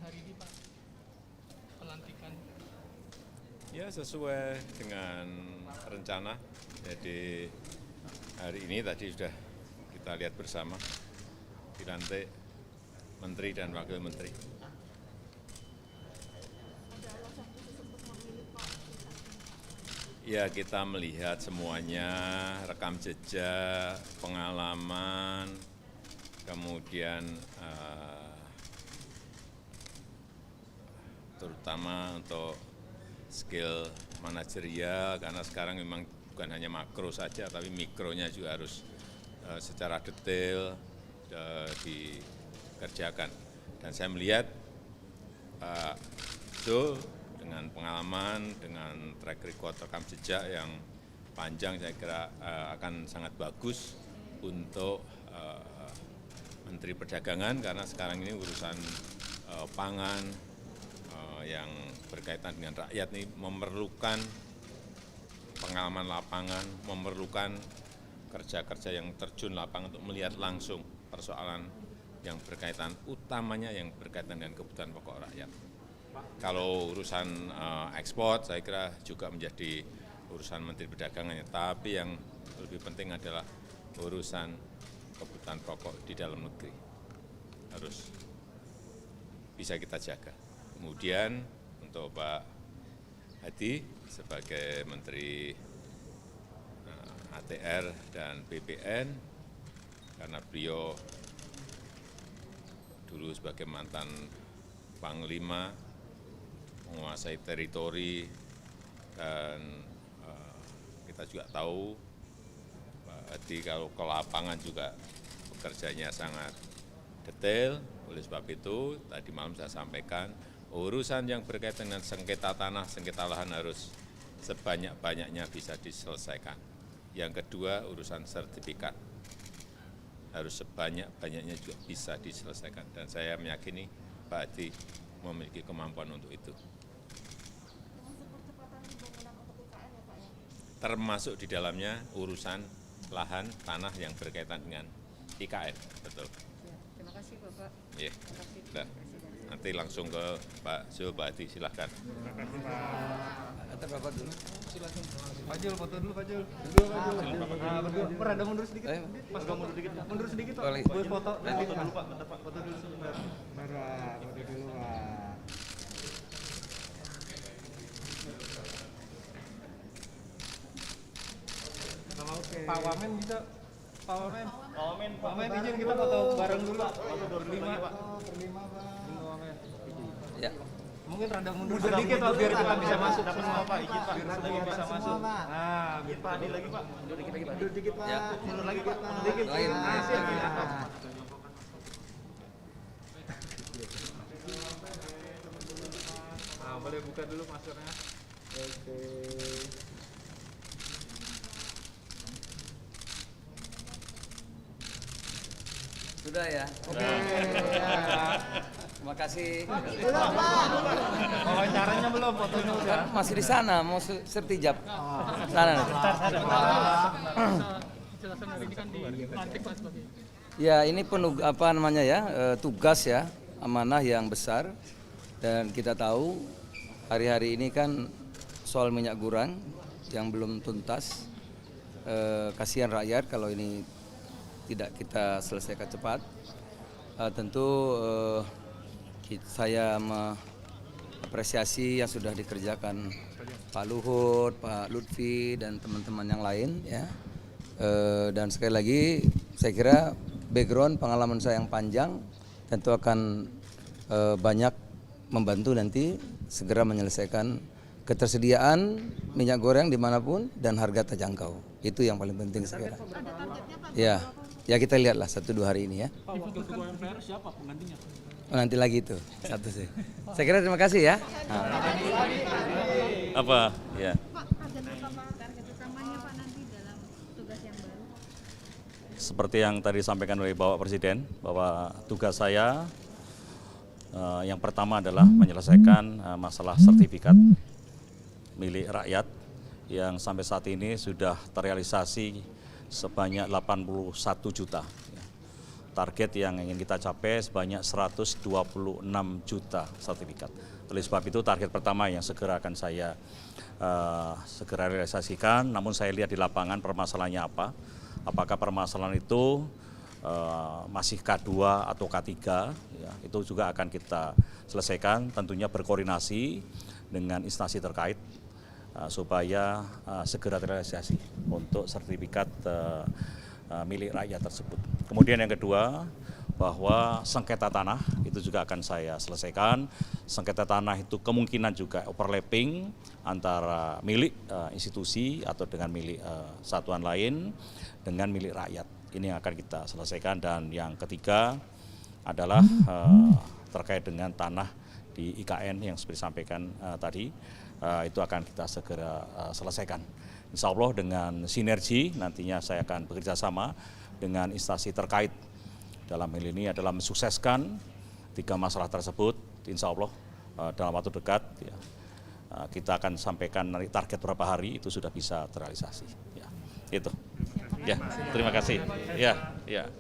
hari ini Pak, pelantikan? Ya sesuai dengan rencana, jadi hari ini tadi sudah kita lihat bersama dilantik Menteri dan Wakil Menteri. Ya kita melihat semuanya, rekam jejak, pengalaman, kemudian terutama untuk skill manajerial, karena sekarang memang bukan hanya makro saja, tapi mikronya juga harus secara detail dikerjakan. Dan saya melihat Pak Zul dengan pengalaman, dengan track record rekam jejak yang panjang, saya kira akan sangat bagus untuk Menteri Perdagangan, karena sekarang ini urusan pangan yang berkaitan dengan rakyat ini memerlukan pengalaman lapangan, memerlukan kerja-kerja yang terjun lapangan untuk melihat langsung persoalan yang berkaitan, utamanya yang berkaitan dengan kebutuhan pokok rakyat. Kalau urusan ekspor, saya kira juga menjadi urusan Menteri Perdagangannya, tapi yang lebih penting adalah urusan kebutuhan pokok di dalam negeri harus bisa kita jaga. Kemudian untuk Pak Hadi sebagai Menteri ATR dan BPN, karena beliau dulu sebagai mantan Panglima, menguasai teritori, dan kita juga tahu Pak Hadi kalau ke lapangan juga bekerjanya sangat detail. Oleh sebab itu tadi malam saya sampaikan urusan yang berkaitan dengan sengketa tanah, sengketa lahan harus sebanyak-banyaknya bisa diselesaikan. Yang kedua, urusan sertifikat harus sebanyak-banyaknya juga bisa diselesaikan. Dan saya meyakini Pak Hadi memiliki kemampuan untuk itu. Termasuk di dalamnya urusan lahan tanah yang berkaitan dengan IKN, betul. Terima kasih Bapak. Ya, nah, nanti langsung ke Pak Zul, Pak Hadi, silahkan. Antar Bapak dulu. Silakan. Pak Jul, foto dulu Pak Jul. Berdua Pak Jul. Nah, berdua. Rada mundur sedikit. Mas agak mundur sedikit. Mundur sedikit Pak. Boleh. Boleh foto. Nanti foto dulu Pak. Bentar Pak, foto dulu sebentar. Merah, foto dulu Pak. Pak Wamen bisa. Pak Wamen. Pak Wamen izin kita foto bareng dulu. Foto berlima Pak. Berlima Pak. Ya. Mungkin rada mundur sedikit Pak biar kita bisa masuk semua Pak. Izin Pak. Lagi bisa masuk. Nah, izin Pak Hadi lagi Pak. Mundur dikit lagi Pak. Mundur dikit Pak. Ya. Mundur lagi Pak. Mundur dikit. Lain. Nah, boleh buka dulu maskernya. Oke. Sudah ya? Oke. Terima kasih. Wawancaranya belum, fotonya udah. Masih di sana, mau sertijab. Sana nanti. Dijelasan hari ini kan dilantik Pak sebagai. Ya, ini tugas ya, amanah yang besar. Dan kita tahu hari-hari ini kan soal minyak goreng yang belum tuntas. Kasihan rakyat kalau ini tidak kita selesaikan cepat. Tentu saya mengapresiasi yang sudah dikerjakan Pak Luhut, Pak Lutfi, dan teman-teman yang lain ya. Dan sekali lagi saya kira background pengalaman saya yang panjang tentu akan banyak membantu nanti segera menyelesaikan ketersediaan minyak goreng dimanapun dan harga terjangkau. Itu yang paling penting saya kira. Ya kita lihatlah 1-2 hari ini ya. Pak Wakil Ketua MPR siapa penggantinya? Oh, nanti lagi itu satu sih. Saya kira terima kasih ya. Apa? Ya. Pak, target utamanya Pak nanti dalam tugas yang baru? Seperti yang tadi disampaikan oleh Bapak Presiden, bahwa tugas saya yang pertama adalah menyelesaikan masalah sertifikat milik rakyat yang sampai saat ini sudah terrealisasi sebanyak 81 juta. target yang ingin kita capai sebanyak 126 juta sertifikat. Oleh sebab itu target pertama yang segera akan saya segera realisasikan, namun saya lihat di lapangan permasalahannya apa. Apakah permasalahan itu masih K2 atau K3, ya, itu juga akan kita selesaikan, tentunya berkoordinasi dengan instansi terkait supaya segera terrealisasi untuk sertifikat milik rakyat tersebut. Kemudian yang kedua, bahwa sengketa tanah itu juga akan saya selesaikan. Sengketa tanah itu kemungkinan juga overlapping antara milik institusi atau dengan milik satuan lain dengan milik rakyat. Ini yang akan kita selesaikan. Dan yang ketiga adalah terkait dengan tanah di IKN yang seperti disampaikan tadi, itu akan kita segera selesaikan. Insya Allah dengan sinergi nantinya saya akan bekerja sama dengan instansi terkait dalam hal ini adalah mensukseskan 3 masalah tersebut. Insya Allah dalam waktu dekat ya, kita akan sampaikan nanti target berapa hari itu sudah bisa terrealisasi. Ya, itu. Ya, terima kasih. Ya, ya.